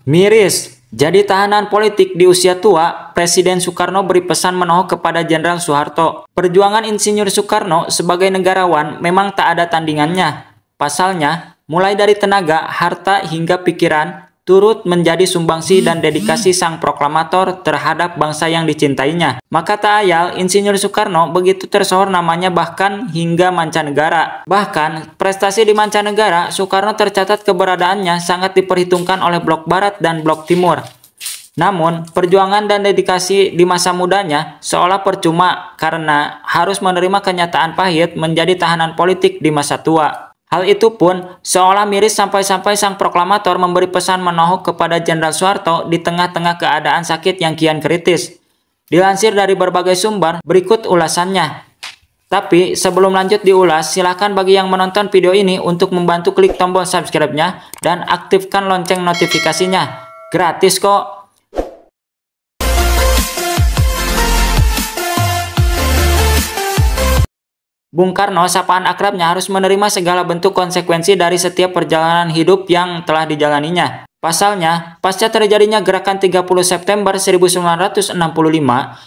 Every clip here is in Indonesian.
Miris, jadi tahanan politik di usia tua, Presiden Soekarno beri pesan menohok kepada Jenderal Soeharto. Perjuangan Insinyur Soekarno sebagai negarawan memang tak ada tandingannya. Pasalnya, mulai dari tenaga, harta hingga pikiran, turut menjadi sumbangsi dan dedikasi sang proklamator terhadap bangsa yang dicintainya. Maka tak ayal Insinyur Soekarno begitu tersohor namanya bahkan hingga mancanegara. Bahkan prestasi di mancanegara, Soekarno tercatat keberadaannya sangat diperhitungkan oleh Blok Barat dan Blok Timur. Namun, perjuangan dan dedikasi di masa mudanya seolah percuma karena harus menerima kenyataan pahit menjadi tahanan politik di masa tua. Hal itu pun seolah miris sampai-sampai sang proklamator memberi pesan menohok kepada Jenderal Soeharto di tengah-tengah keadaan sakit yang kian kritis. Dilansir dari berbagai sumber, berikut ulasannya. Tapi sebelum lanjut diulas, silakan bagi yang menonton video ini untuk membantu klik tombol subscribe-nya dan aktifkan lonceng notifikasinya. Gratis kok. Bung Karno, sapaan akrabnya, harus menerima segala bentuk konsekuensi dari setiap perjalanan hidup yang telah dijalaninya. Pasalnya, pasca terjadinya gerakan 30 September 1965,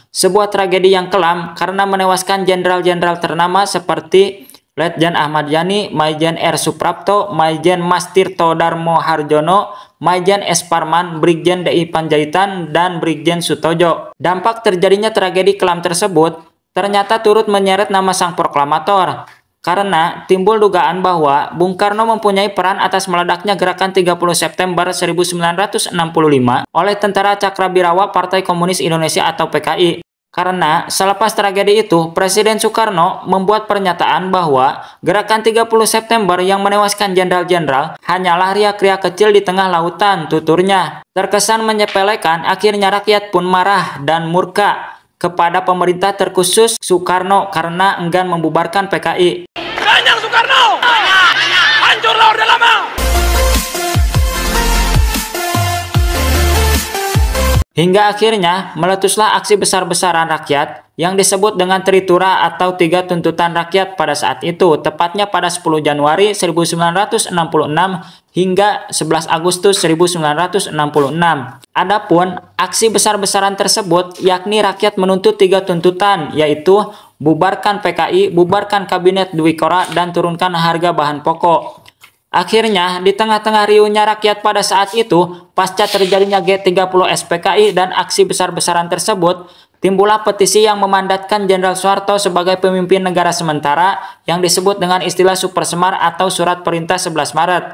sebuah tragedi yang kelam karena menewaskan jenderal-jenderal ternama seperti Letjen Ahmad Yani, Maijen R. Suprapto, Maijen Mas Tirto Darmo Harjono, Maijen S. Parman, Brigjen D.I. Panjaitan, dan Brigjen Sutojo. Dampak terjadinya tragedi kelam tersebut ternyata turut menyeret nama sang proklamator, karena timbul dugaan bahwa Bung Karno mempunyai peran atas meledaknya gerakan 30 September 1965 oleh Tentara Cakrabirawa Partai Komunis Indonesia atau PKI. Karena selepas tragedi itu, Presiden Soekarno membuat pernyataan bahwa gerakan 30 September yang menewaskan jenderal-jenderal hanyalah riak-riak kecil di tengah lautan, tuturnya. Terkesan menyepelekan, akhirnya rakyat pun marah dan murka kepada pemerintah terkhusus Soekarno karena enggan membubarkan PKI. Banyak Soekarno! Hancurlah Orde Lama! Hingga akhirnya meletuslah aksi besar-besaran rakyat yang disebut dengan Tritura atau Tiga Tuntutan Rakyat pada saat itu, tepatnya pada 10 Januari 1966 hingga 11 Agustus 1966. Adapun aksi besar-besaran tersebut yakni rakyat menuntut 3 tuntutan, yaitu bubarkan PKI, bubarkan Kabinet Dwi Kora, dan turunkan harga bahan pokok. Akhirnya, di tengah-tengah riuhnya rakyat pada saat itu, pasca terjadinya G30 SPKI dan aksi besar-besaran tersebut, timbullah petisi yang memandatkan Jenderal Soeharto sebagai pemimpin negara sementara yang disebut dengan istilah Supersemar atau Surat Perintah 11 Maret.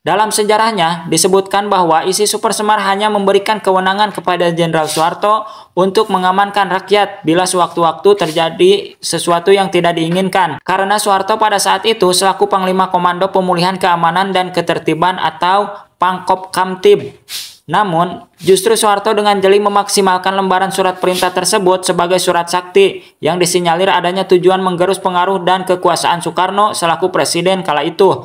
Dalam sejarahnya, disebutkan bahwa isi Supersemar hanya memberikan kewenangan kepada Jenderal Soeharto untuk mengamankan rakyat bila sewaktu-waktu terjadi sesuatu yang tidak diinginkan. Karena Soeharto pada saat itu selaku Panglima Komando Pemulihan Keamanan dan Ketertiban atau Pangkopkamtib. Namun, justru Soeharto dengan jeli memaksimalkan lembaran surat perintah tersebut sebagai surat sakti yang disinyalir adanya tujuan menggerus pengaruh dan kekuasaan Soekarno selaku presiden kala itu.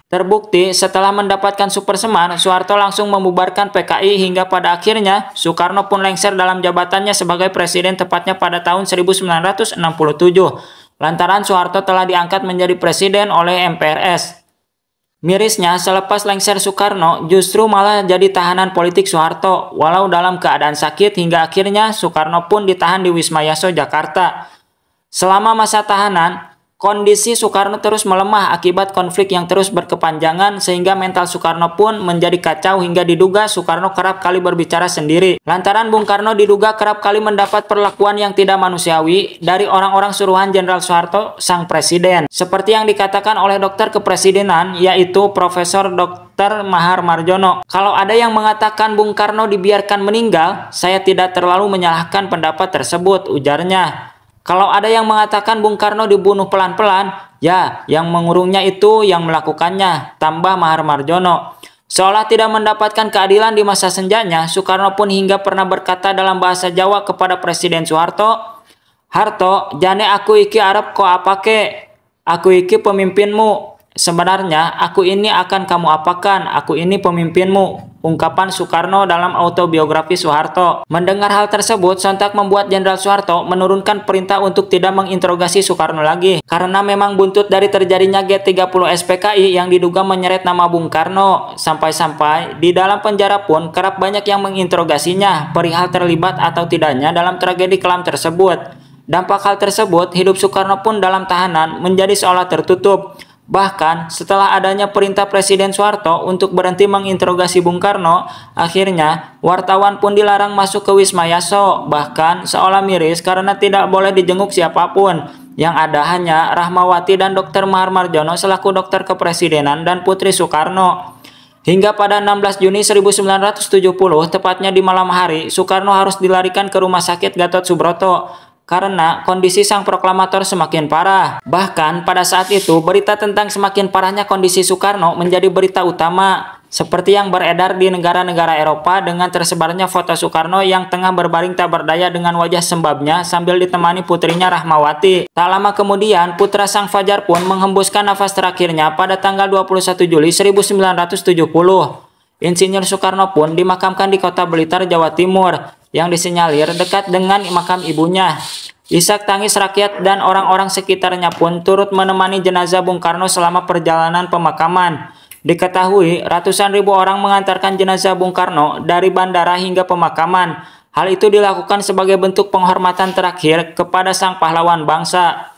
Terbukti setelah mendapatkan Supersemar, Soeharto langsung membubarkan PKI hingga pada akhirnya Soekarno pun lengser dalam jabatannya sebagai presiden tepatnya pada tahun 1967. Lantaran Soeharto telah diangkat menjadi presiden oleh MPRS. Mirisnya, selepas lengser Soekarno, justru malah jadi tahanan politik Soeharto, walau dalam keadaan sakit hingga akhirnya Soekarno pun ditahan di Wisma Yaso, Jakarta. Selama masa tahanan, kondisi Soekarno terus melemah akibat konflik yang terus berkepanjangan sehingga mental Soekarno pun menjadi kacau hingga diduga Soekarno kerap kali berbicara sendiri. Lantaran Bung Karno diduga kerap kali mendapat perlakuan yang tidak manusiawi dari orang-orang suruhan Jenderal Soeharto sang presiden. Seperti yang dikatakan oleh dokter kepresidenan yaitu Profesor Dr. Mahar Marjono. Kalau ada yang mengatakan Bung Karno dibiarkan meninggal, saya tidak terlalu menyalahkan pendapat tersebut, ujarnya. Kalau ada yang mengatakan Bung Karno dibunuh pelan-pelan, ya yang mengurungnya itu yang melakukannya, tambah Mahar Marjono. Seolah tidak mendapatkan keadilan di masa senjanya, Soekarno pun hingga pernah berkata dalam bahasa Jawa kepada Presiden Soeharto, "Harto, jane aku iki arep ko apake? Aku iki pemimpinmu. Sebenarnya, aku ini akan kamu apakan, aku ini pemimpinmu, ungkapan Soekarno dalam autobiografi Soeharto. Mendengar hal tersebut, sontak membuat Jenderal Soeharto menurunkan perintah untuk tidak menginterogasi Soekarno lagi. Karena memang buntut dari terjadinya G30 SPKI yang diduga menyeret nama Bung Karno. Sampai-sampai di dalam penjara pun kerap banyak yang menginterogasinya perihal terlibat atau tidaknya dalam tragedi kelam tersebut. Dampak hal tersebut, hidup Soekarno pun dalam tahanan menjadi seolah tertutup. Bahkan setelah adanya perintah Presiden Soeharto untuk berhenti menginterogasi Bung Karno, akhirnya wartawan pun dilarang masuk ke Wisma Yaso, bahkan seolah miris karena tidak boleh dijenguk siapapun. Yang ada hanya Rahmawati dan Dr. Mahar Marjono selaku dokter kepresidenan dan Putri Soekarno. Hingga pada 16 Juni 1970, tepatnya di malam hari, Soekarno harus dilarikan ke Rumah Sakit Gatot Subroto karena kondisi sang proklamator semakin parah. Bahkan pada saat itu berita tentang semakin parahnya kondisi Soekarno menjadi berita utama, seperti yang beredar di negara-negara Eropa dengan tersebarnya foto Soekarno yang tengah berbaring tak berdaya dengan wajah sembabnya sambil ditemani putrinya Rahmawati. Tak lama kemudian putra sang Fajar pun menghembuskan nafas terakhirnya pada tanggal 21 Juli 1970. Insinyur Soekarno pun dimakamkan di kota Blitar, Jawa Timur, yang disinyalir dekat dengan makam ibunya. Isak tangis rakyat dan orang-orang sekitarnya pun turut menemani jenazah Bung Karno selama perjalanan pemakaman. Diketahui ratusan ribu orang mengantarkan jenazah Bung Karno dari bandara hingga pemakaman. Hal itu dilakukan sebagai bentuk penghormatan terakhir kepada sang pahlawan bangsa.